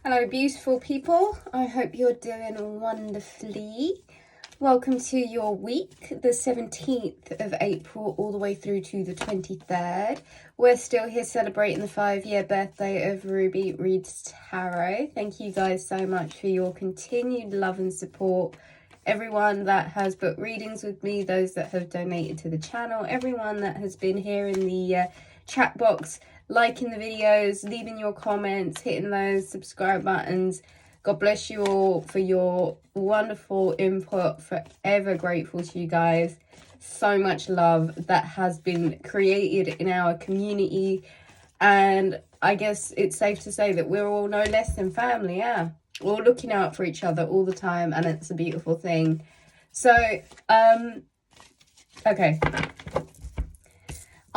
Hello beautiful people, I hope you're doing wonderfully. Welcome to your week, the 17th of April all the way through to the 23rd. We're still here celebrating the 5-year birthday of Ruby Reads Tarot. Thank you guys so much for your continued love and support. Everyone that has booked readings with me, those that have donated to the channel, everyone that has been here in the chat box, liking the videos, leaving your comments, hitting those subscribe buttons. God bless you all for your wonderful input. Forever grateful to you guys. So much love that has been created in our community. And I guess it's safe to say that we're all no less than family, yeah. We're all looking out for each other all the time, and it's a beautiful thing. So, okay.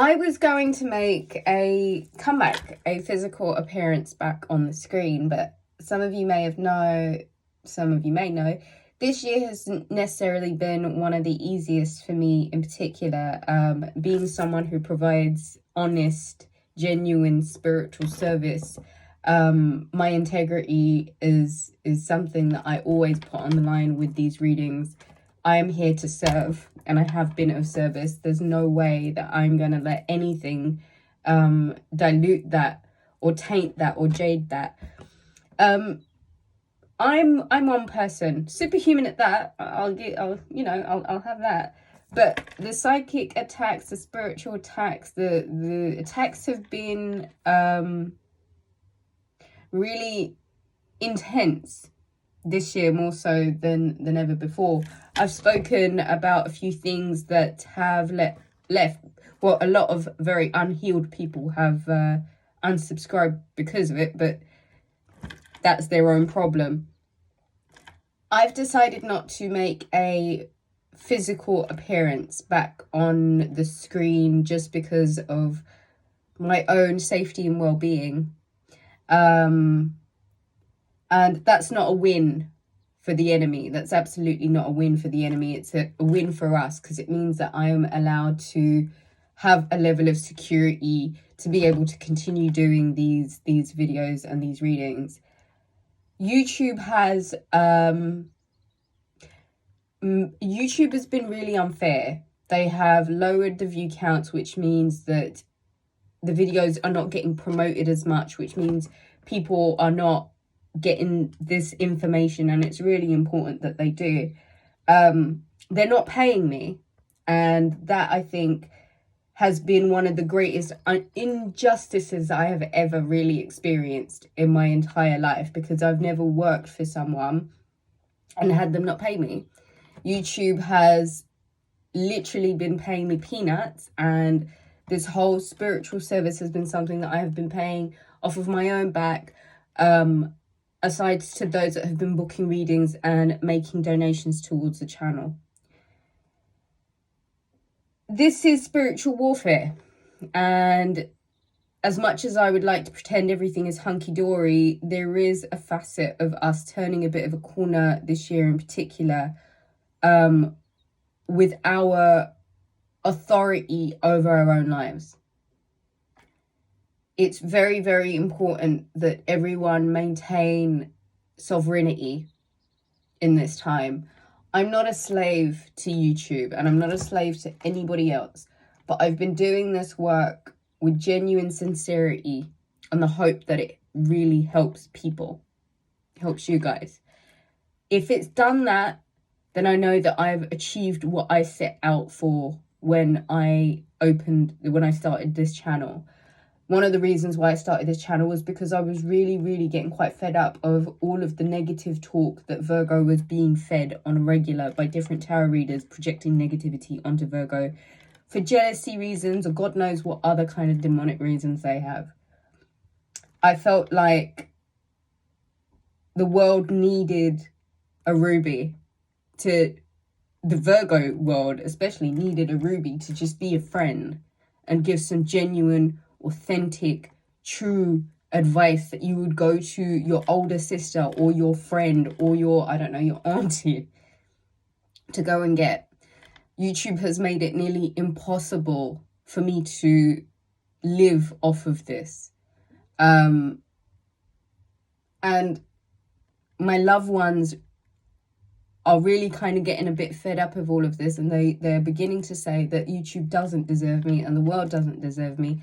I was going to make a comeback, a physical appearance back on the screen, but some of you may know, this year hasn't necessarily been one of the easiest for me in particular. Being someone who provides honest, genuine spiritual service, my integrity is something that I always put on the line with these readings. I am here to serve, and I have been of service. There's no way that I'm going to let anything dilute that or taint that or jade that. I'm one person, superhuman at that. I'll have that. But the psychic attacks, the spiritual attacks, the attacks have been really intense this year, more so than ever before. I've spoken about a few things that have left well, a lot of very unhealed people have unsubscribed because of it, but that's their own problem. I've decided not to make a physical appearance back on the screen just because of my own safety and well-being. And that's not a win for the enemy. That's absolutely not a win for the enemy. It's a win for us, because it means that I am allowed to have a level of security to be able to continue doing these videos and these readings. YouTube has been really unfair. They have lowered the view counts, which means that the videos are not getting promoted as much, which means people are not getting this information, and it's really important that they do. They're not paying me, and that, I think, has been one of the greatest injustices I have ever really experienced in my entire life, because I've never worked for someone and had them not pay me. YouTube has literally been paying me peanuts, and this whole spiritual service has been something that I have been paying off of my own back, aside to those that have been booking readings and making donations towards the channel. This is spiritual warfare, and as much as I would like to pretend everything is hunky-dory, there is a facet of us turning a bit of a corner this year in particular, with our authority over our own lives. It's very, very important that everyone maintain sovereignty in this time. I'm not a slave to YouTube, and I'm not a slave to anybody else, but I've been doing this work with genuine sincerity and the hope that it really helps people, helps you guys. If it's done that, then I know that I've achieved what I set out for when I started this channel. One of the reasons why I started this channel was because I was really, really getting quite fed up of all of the negative talk that Virgo was being fed on a regular by different tarot readers, projecting negativity onto Virgo for jealousy reasons, or God knows what other kind of demonic reasons they have. I felt like the world needed a Ruby the Virgo world especially needed a Ruby to just be a friend and give some genuine, authentic, true advice that you would go to your older sister or your friend or your auntie to go and get. YouTube has made it nearly impossible for me to live off of this. And my loved ones are really kind of getting a bit fed up of all of this, and they're beginning to say that YouTube doesn't deserve me and the world doesn't deserve me.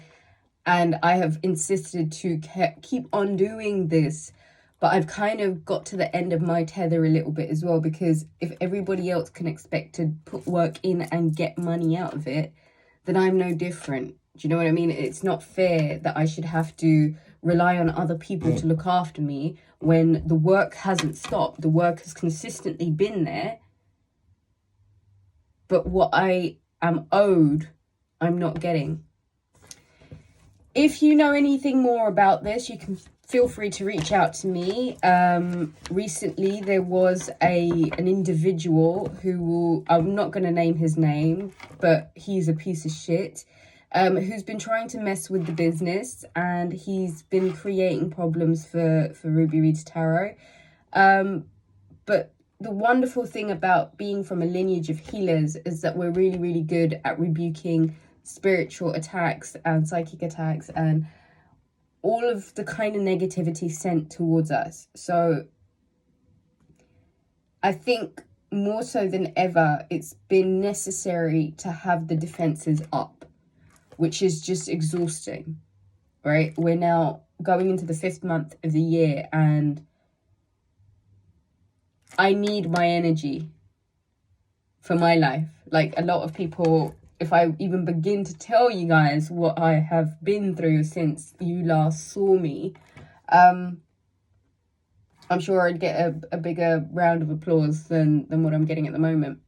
And I have insisted to keep on doing this, but I've kind of got to the end of my tether a little bit as well, because if everybody else can expect to put work in and get money out of it, then I'm no different. Do you know what I mean? It's not fair that I should have to rely on other people to look after me when the work hasn't stopped. The work has consistently been there. But what I am owed, I'm not getting. If you know anything more about this, you can feel free to reach out to me. Recently, there was an individual who I'm not going to name his name, but he's a piece of shit, who's been trying to mess with the business, and he's been creating problems for Ruby Reads Tarot. But the wonderful thing about being from a lineage of healers is that we're really, really good at rebuking spiritual attacks and psychic attacks and all of the kind of negativity sent towards us. So I think more so than ever, it's been necessary to have the defenses up, which is just exhausting, right? We're now going into the 5th month of the year, and I need my energy for my life. Like, a lot of people, if I even begin to tell you guys what I have been through since you last saw me, I'm sure I'd get a bigger round of applause than what I'm getting at the moment.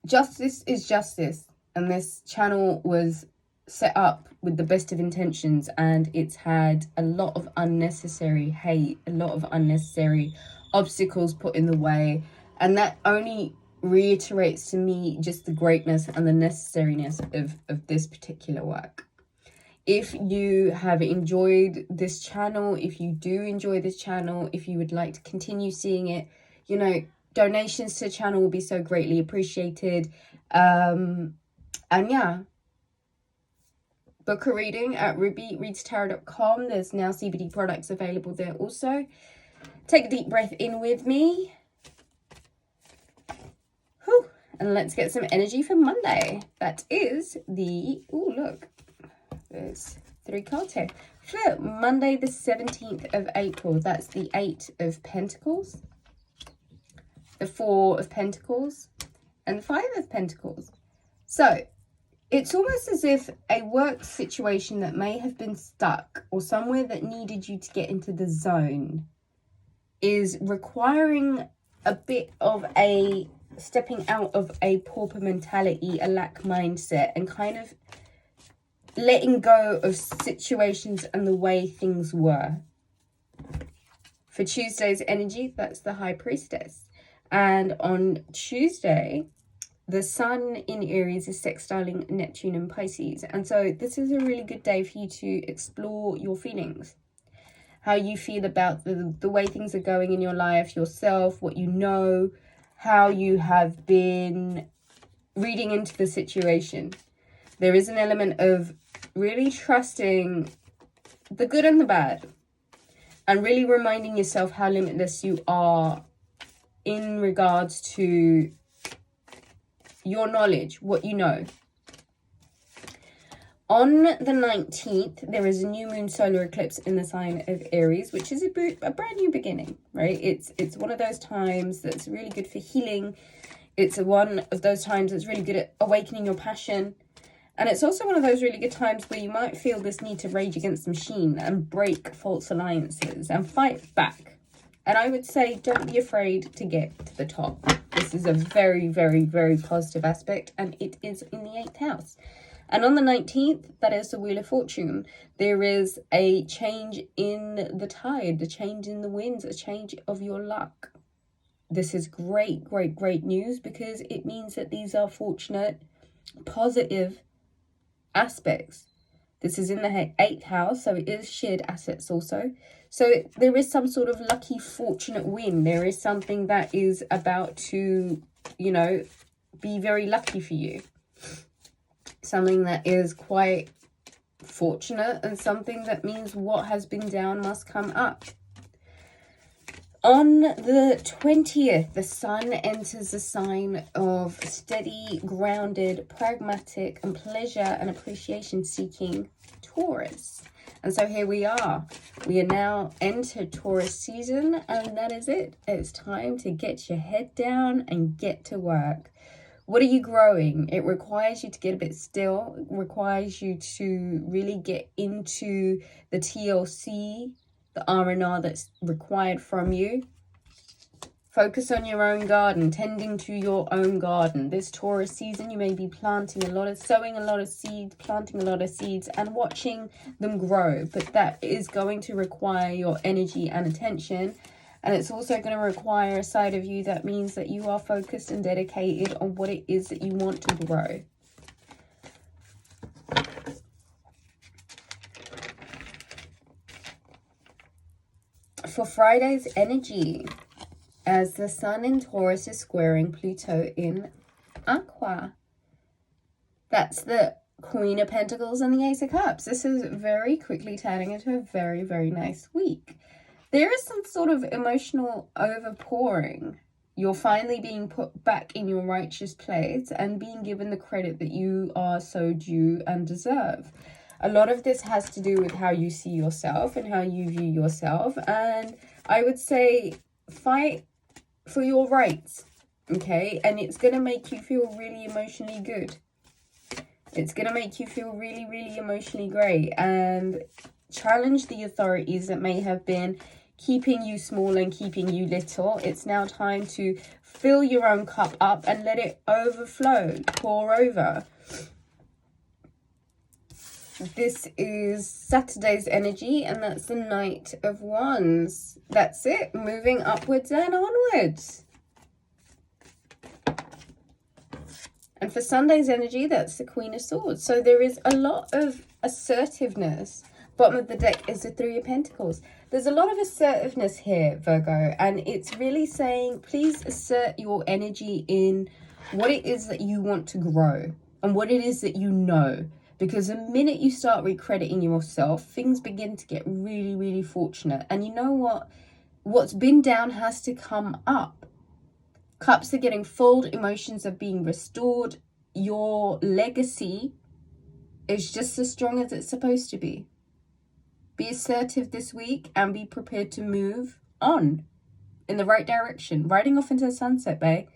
Justice is justice, and this channel was set up with the best of intentions, and it's had a lot of unnecessary hate, a lot of unnecessary obstacles put in the way, and that only reiterates to me just the greatness and the necessariness of this particular work. If you have enjoyed this channel, if you do enjoy this channel, if you would like to continue seeing it, you know, donations to the channel will be so greatly appreciated. And yeah, book a reading at rubyreadstarot.com. There's now CBD products available there also. Take a deep breath in with me. Whew. And let's get some energy for Monday. That is the, oh look, there's 3 cards here. For Monday the 17th of April, that's the 8 of Pentacles, the 4 of Pentacles, and the 5 of Pentacles. So it's almost as if a work situation that may have been stuck, or somewhere that needed you to get into the zone, is requiring a bit of a stepping out of a pauper mentality, a lack mindset, and kind of letting go of situations and the way things were. For Tuesday's energy, that's the High Priestess. And on Tuesday, the Sun in Aries is sextiling Neptune and Pisces. And so this is a really good day for you to explore your feelings. How you feel about the way things are going in your life, yourself, what you know, how you have been reading into the situation. There is an element of really trusting the good and the bad, and really reminding yourself how limitless you are in regards to your knowledge, what you know. On the 19th, there is a new moon solar eclipse in the sign of Aries, which is a brand new beginning, right? It's one of those times that's really good for healing. It's one of those times that's really good at awakening your passion. And it's also one of those really good times where you might feel this need to rage against the machine and break false alliances and fight back. And I would say, don't be afraid to get to the top. This is a very, very, very positive aspect, and it is in the 8th house. And on the 19th, that is the Wheel of Fortune. There is a change in the tide, a change in the winds, a change of your luck. This is great, great, great news, because it means that these are fortunate, positive aspects. This is in the 8th house, so it is shared assets also. So there is some sort of lucky, fortunate win. There is something that is about to, you know, be very lucky for you. Something that is quite fortunate and something that means what has been down must come up. On the 20th, the sun enters the sign of steady, grounded, pragmatic, and pleasure and appreciation-seeking Taurus. And so here we are. We are now entered Taurus season, and that is it. It's time to get your head down and get to work. What are you growing? It requires you to get a bit still. It requires you to really get into the TLC, the R&R that's required from you. Focus on your own garden, tending to your own garden. This Taurus season, you may be sowing a lot of seeds, planting a lot of seeds, and watching them grow. But that is going to require your energy and attention. And it's also going to require a side of you that means that you are focused and dedicated on what it is that you want to grow. For Friday's energy, as the sun in Taurus is squaring Pluto in Aqua. That's the Queen of Pentacles and the Ace of Cups. This is very quickly turning into a very, very nice week. There is some sort of emotional overpouring. You're finally being put back in your righteous place and being given the credit that you are so due and deserve. A lot of this has to do with how you see yourself and how you view yourself. And I would say fight for your rights, okay? And it's going to make you feel really emotionally good. It's going to make you feel really, really emotionally great. And challenge the authorities that may have been keeping you small and keeping you little. It's now time to fill your own cup up and let it overflow, pour over. This is Saturday's energy, and that's the Knight of Wands. That's it, moving upwards and onwards. And for Sunday's energy, that's the Queen of Swords. So there is a lot of assertiveness. Bottom of the deck is the Three of Pentacles. There's a lot of assertiveness here, Virgo, and it's really saying, please assert your energy in what it is that you want to grow and what it is that you know. Because the minute you start recrediting yourself, things begin to get really, really fortunate. And you know what? What's been down has to come up. Cups are getting filled. Emotions are being restored. Your legacy is just as strong as it's supposed to be. Be assertive this week and be prepared to move on in the right direction. Riding off into the sunset, babe.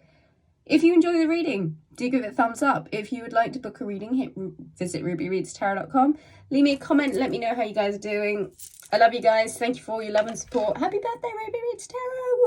If you enjoy the reading, do give it a thumbs up. If you would like to book a reading, visit rubyreadstarot.com. Leave me a comment. Let me know how you guys are doing. I love you guys. Thank you for all your love and support. Happy birthday, Ruby Reads Tarot.